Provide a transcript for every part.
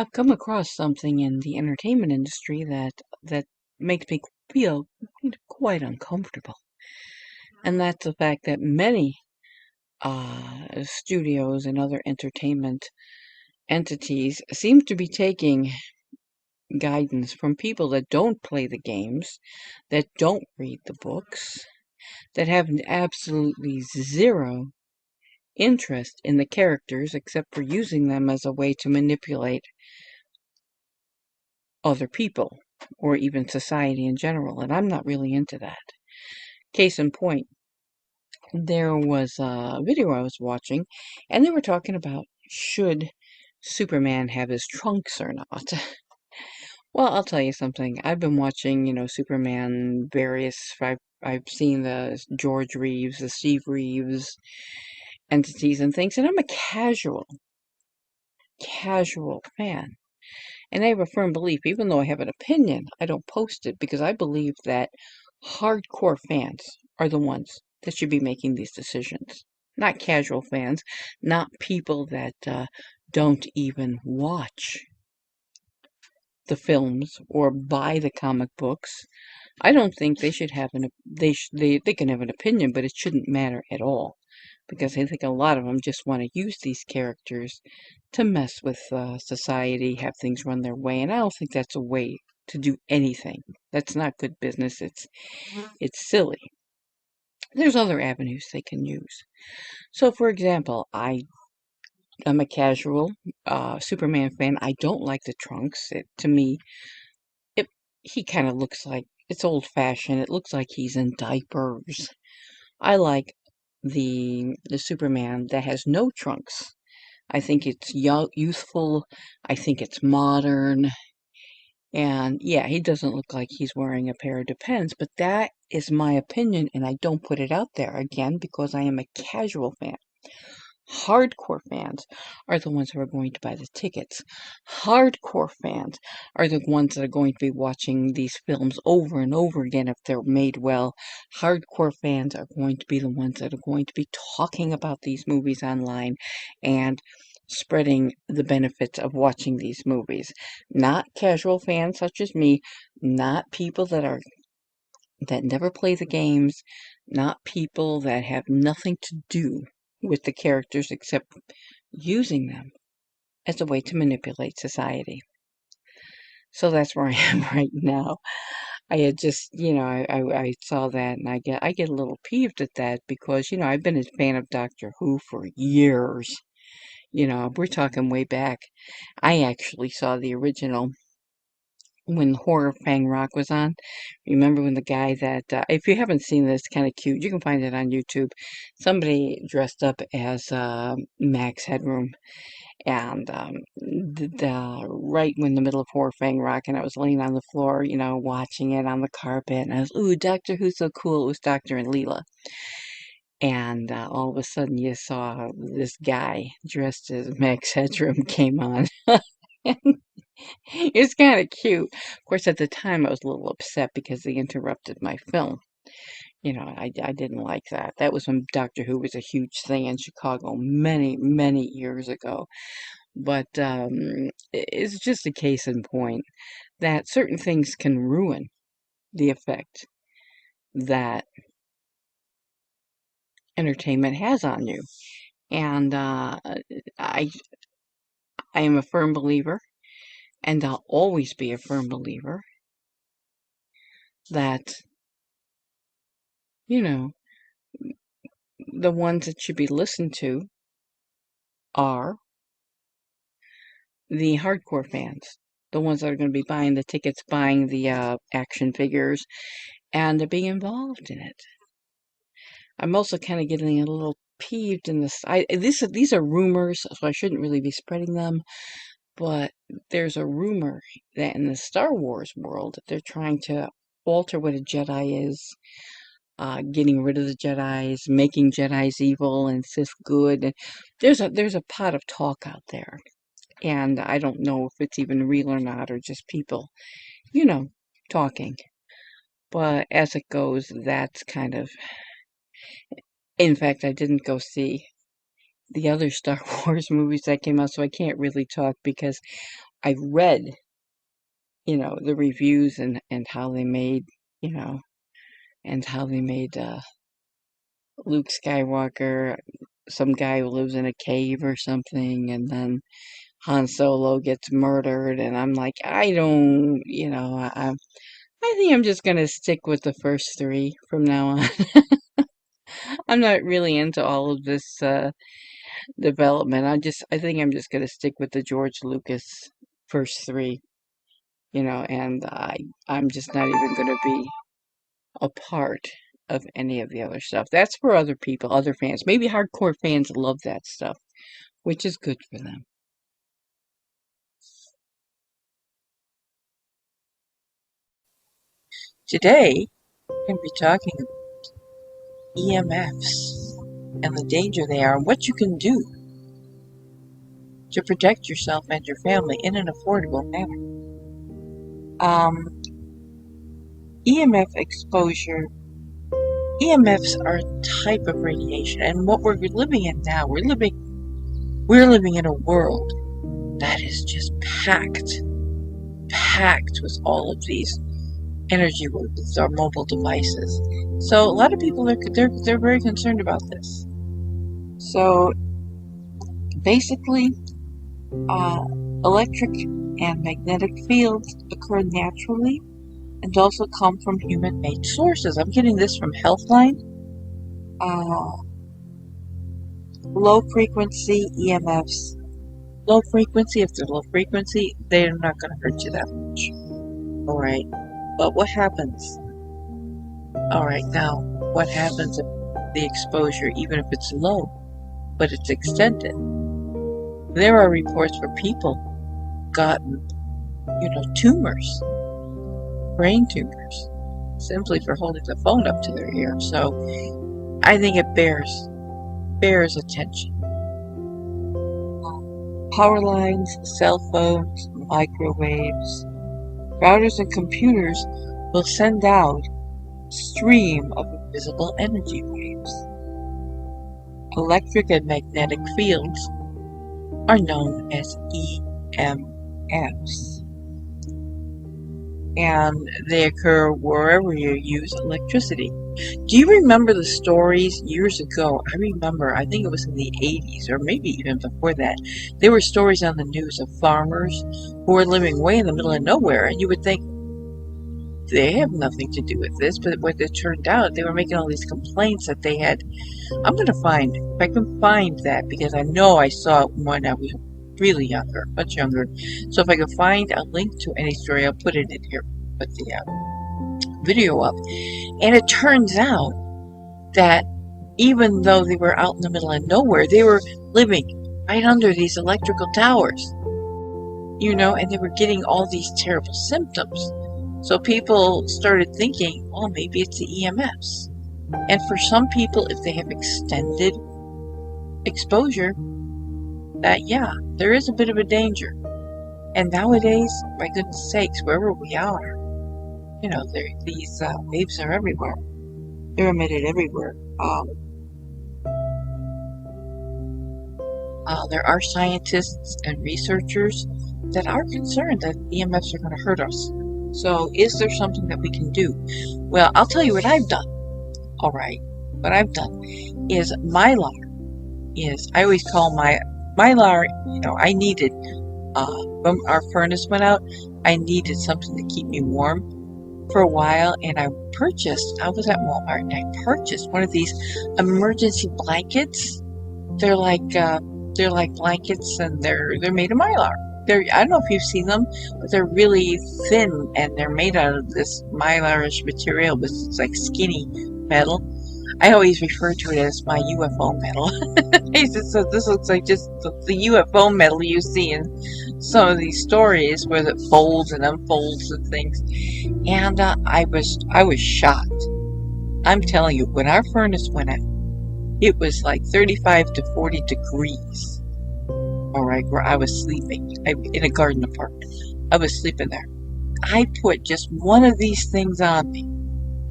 I've come across something in the entertainment industry that makes me feel quite uncomfortable, and that's the fact that many studios and other entertainment entities seem to be taking guidance from people that don't play the games, that don't read the books, that have absolutely zero interest in the characters except for using them as a way to manipulate other people or even society in general. And I'm not really into that. Case in point, there was a video I was watching, and they were talking about should Superman have his trunks or not. Well, I'll tell you something. I've been watching, Superman various. I've seen the George Reeves, the Steve Reeves entities and things, and I'm a casual fan. And I have a firm belief, even though I have an opinion, I don't post it because I believe that hardcore fans are the ones that should be making these decisions. Not casual fans, not people that don't even watch the films or buy the comic books. I don't think they should have they can have an opinion, but it shouldn't matter at all because I think a lot of them just want to use these characters to mess with society, have things run their way, and I don't think that's a way to do anything. That's not good business. It's silly. There's other avenues they can use. So, for example, I'm a casual Superman fan. I don't like the trunks. To me, it he kind of looks like it's old fashioned. It looks like he's in diapers. I like the Superman that has no trunks. I think it's youthful. I think it's modern. And yeah, he doesn't look like he's wearing a pair of Depends, but that is my opinion, and I don't put it out there again because I am a casual fan. Hardcore fans are the ones who are going to buy the tickets. Hardcore fans are the ones that are going to be watching these films over and over again if they're made well. Hardcore fans are going to be the ones that are going to be talking about these movies online and spreading the benefits of watching these movies. Not casual fans such as me, not people that never play the games, not people that have nothing to do with the characters except using them as a way to manipulate society. So that's where I am right now. I had just, I saw that and I get a little peeved at that because, I've been a fan of Doctor Who for years. We're talking way back. I actually saw the original when Horror Fang Rock was on. Remember when the guy that, if you haven't seen this, kind of cute, you can find it on YouTube. Somebody dressed up as Max Headroom, and right in the middle of Horror Fang Rock, and I was laying on the floor, watching it on the carpet, and I was, ooh, Doctor Who's so cool. It was Doctor and Leela. And all of a sudden, you saw this guy dressed as Max Headroom came on. It's kind of cute. Of course, at the time, I was a little upset because they interrupted my film. I didn't like that. That was when Doctor Who was a huge thing in Chicago many, many years ago. But it's just a case in point that certain things can ruin the effect that entertainment has on you. And I, I am a firm believer, and I'll always be a firm believer that, you know, the ones that should be listened to are the hardcore fans, the ones that are going to be buying the tickets, buying the action figures, and they're being involved in it. I'm also kind of getting a little peeved in this. These are rumors, so I shouldn't really be spreading them. But there's a rumor that in the Star Wars world, they're trying to alter what a Jedi is, getting rid of the Jedi's, making Jedi's evil and Sith good. There's a pot of talk out there, and I don't know if it's even real or not, or just people, talking. But as it goes, that's kind of. In fact, I didn't go see the other Star Wars movies that came out, so I can't really talk because I've read, the reviews and how they made, you know, and how they made Luke Skywalker some guy who lives in a cave or something, and then Han Solo gets murdered, and I'm like, I don't, I think I'm just gonna stick with the first three from now on. I'm not really into all of this development. I think I'm just gonna stick with the George Lucas first three, and I'm just not even gonna be a part of any of the other stuff. That's for other people, other fans. Maybe hardcore fans love that stuff, which is good for them. Today, we're going to be talking about EMFs and the danger they are and what you can do to protect yourself and your family in an affordable manner. EMF exposure. EMFs are a type of radiation, and what we're living in now, we're living in a world that is just packed with all of these energy with our mobile devices. So a lot of people they're very concerned about this. So basically, electric and magnetic fields occur naturally and also come from human-made sources. I'm getting this from Healthline. Low frequency EMFs. Low frequency, if they're low frequency, they're not going to hurt you that much. Alright, but what happens? Alright, now, what happens if the exposure, even if it's low, but it's extended? There are reports where people gotten, tumors, brain tumors, simply for holding the phone up to their ear. So I think it bears attention. Power lines, cell phones, microwaves, routers and computers will send out a stream of invisible energy waves. Electric and magnetic fields are known as EMFs. And they occur wherever you use electricity. Do you remember the stories years ago? I think it was in the 80s or maybe even before that. There were stories on the news of farmers who were living way in the middle of nowhere, and you would think they have nothing to do with this, but what it turned out, they were making all these complaints that they had. I'm going to find, if I can find that, because I know I saw it when I was really younger, much younger. So if I can find a link to any story, I'll put it in here, put the video up. And it turns out that even though they were out in the middle of nowhere, they were living right under these electrical towers, and they were getting all these terrible symptoms. So people started thinking, oh, maybe it's the EMFs. And for some people, if they have extended exposure, that, yeah, there is a bit of a danger. And nowadays, my goodness sakes, wherever we are, these waves are everywhere. They're emitted everywhere. There are scientists and researchers that are concerned that EMFs are going to hurt us. So is there something that we can do? Well, I'll tell you what I've done. All right. What I've done is Mylar. I always call my Mylar, I needed, when our furnace went out, I needed something to keep me warm for a while, and I was at Walmart, and I purchased one of these emergency blankets. They're like blankets, and they're made of Mylar. I don't know if you've seen them, but they're really thin, and they're made out of this Mylar-ish material, but it's like skinny metal. I always refer to it as my UFO metal. So this looks like just the UFO metal you see in some of these stories where it folds and unfolds and things. And I was shocked. I'm telling you, when our furnace went out, it was like 35 to 40 degrees. All right, where I was sleeping in a garden apartment. I was sleeping there. I put just one of these things on me.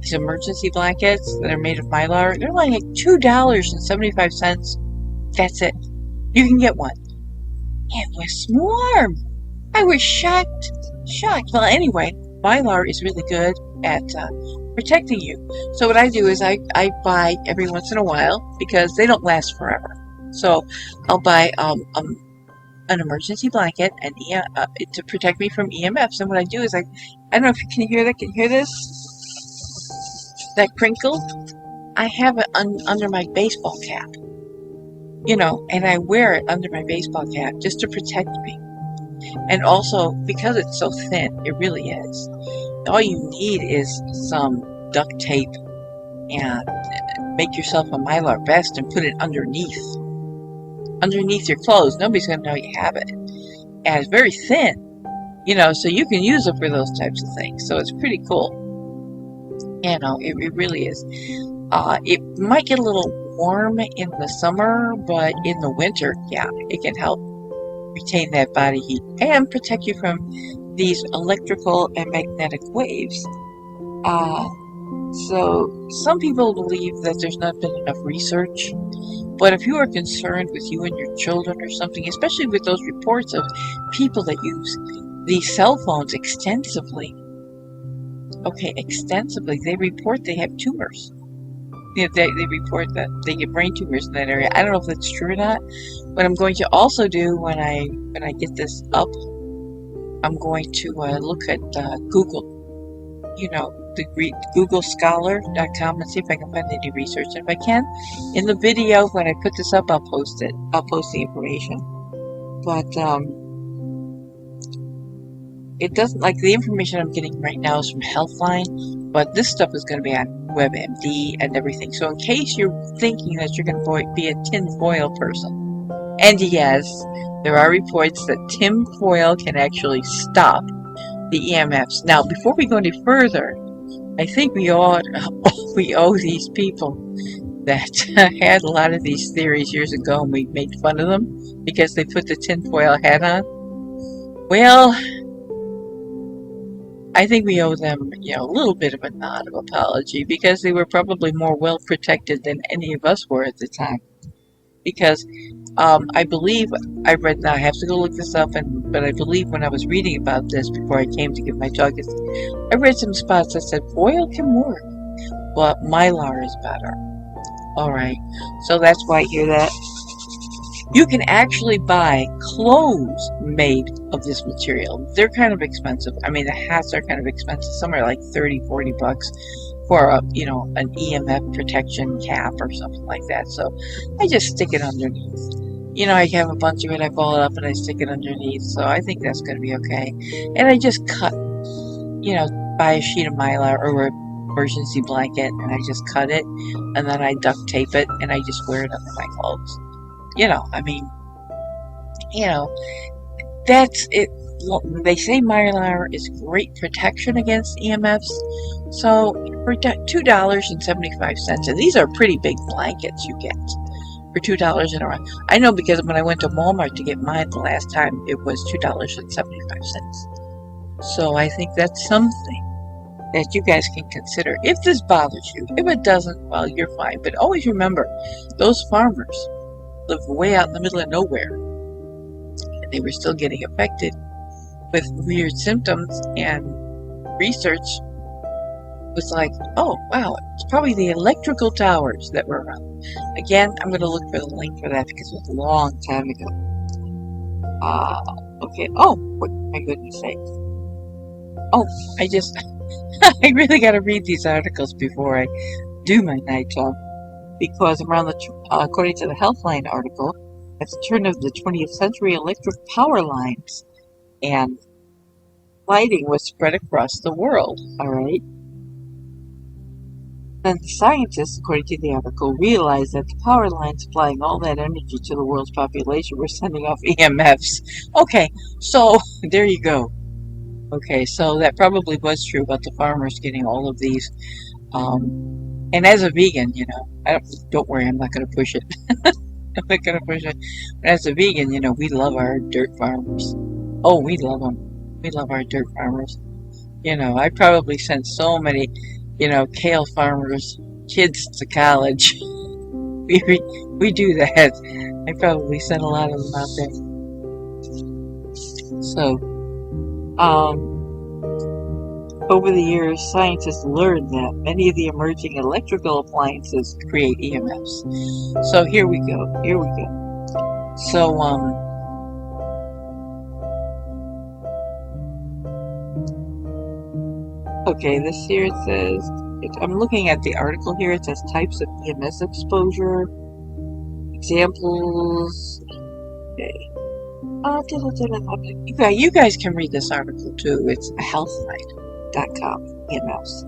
These emergency blankets that are made of Mylar, they're like $2.75. That's it. You can get one. It was warm. I was shocked. Well, anyway, Mylar is really good at protecting you. So what I do is I buy every once in a while because they don't last forever. So I'll buy an emergency blanket and to protect me from EMFs. And what I do is I don't know if you can hear that. Can you hear this? That crinkle? I have it under my baseball cap. And I wear it under my baseball cap just to protect me. And also, because it's so thin, it really is. All you need is some duct tape and make yourself a Mylar vest and put it underneath your clothes. Nobody's going to know you have it. And it's very thin, so you can use it for those types of things. So it's pretty cool. It really is. It might get a little warm in the summer, but in the winter, yeah, it can help retain that body heat and protect you from these electrical and magnetic waves. So some people believe that there's not been enough research, but if you are concerned with you and your children or something, especially with those reports of people that use these cell phones extensively, they report they have tumors. They report that they get brain tumors in that area. I don't know if that's true or not. What I'm going to also do when I get this up, I'm going to look at Google, the googlescholar.com, and see if I can find any research. And if I can, in the video when I put this up, I'll post it. I'll post the information. But it doesn't, like, the information I'm getting right now is from Healthline, but this stuff is going to be on WebMD and everything. So in case you're thinking that you're going to be a tinfoil person, and yes, there are reports that tinfoil can actually stop the EMFs. Now, before we go any further, I think we owe these people that had a lot of these theories years ago, and we made fun of them because they put the tinfoil hat on. Well, I think we owe them, a little bit of a nod of apology, because they were probably more well protected than any of us were at the time. Because I believe I read, now I have to go look this up, but I believe when I was reading about this before I came to give my talk, I read some spots that said foil can work, but Mylar is better. Alright, so that's why I hear that. You can actually buy clothes made of this material. They're kind of expensive. I mean, the hats are kind of expensive. Some are like $30-$40 for an EMF protection cap or something like that. So I just stick it underneath. I have a bunch of it. I ball it up and I stick it underneath. So I think that's going to be okay. And I just cut, buy a sheet of Mylar or an emergency blanket, and I just cut it, and then I duct tape it, and I just wear it under my clothes. That's it. They say Mylar is great protection against EMFs. So for $2.75, and these are pretty big blankets you get for $2 and around. I know because when I went to Walmart to get mine the last time, it was $2.75. So I think that's something that you guys can consider if this bothers you. If it doesn't, well, you're fine. But always remember, those farmers live way out in the middle of nowhere, and they were still getting affected with weird symptoms, and research was like, oh wow, it's probably the electrical towers that were around. Again, I'm going to look for the link for that because it was a long time ago. Okay, oh, what, my goodness sakes. Oh, I really got to read these articles before I do my night talk, because around according to the Healthline article, at the turn of the 20th century, electric power lines and lighting was spread across the world. All right. Then the scientists, according to the article, realized that the power lines supplying all that energy to the world's population were sending off EMFs. Okay, so there you go. Okay, so that probably was true about the farmers getting all of these. And as a vegan, don't worry, I'm not going to push it. I'm not going to push it. But as a vegan, we love our dirt farmers. Oh, we love them. We love our dirt farmers. I probably sent so many, kale farmers, kids to college. We do that. I probably sent a lot of them out there. So, Over the years, scientists learned that many of the emerging electrical appliances create EMFs. So here we go. So, okay, this here it says, I'm looking at the article here. It says types of EMS exposure, examples. Okay. You guys can read this article too. It's healthlight.com, EMFs.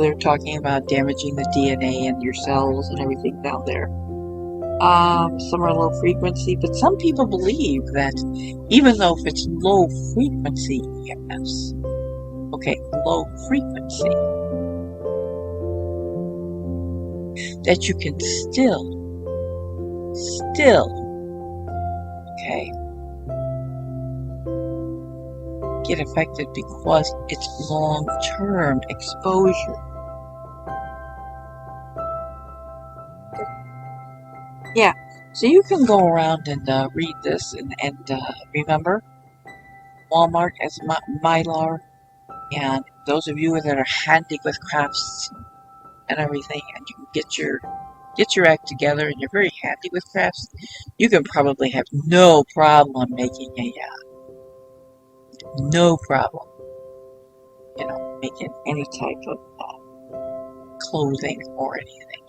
They're talking about damaging the DNA in your cells and everything down there. Some are low frequency, but some people believe that even though if it's low frequency EMFs, okay, low frequency, that you can still, okay, get affected because it's long-term exposure. Yeah, so you can go around and read this and remember, Walmart has Mylar, and those of you that are handy with crafts and everything, and you can get your act together, and you're very handy with crafts, you can probably have no problem making no problem, making any type of clothing or anything,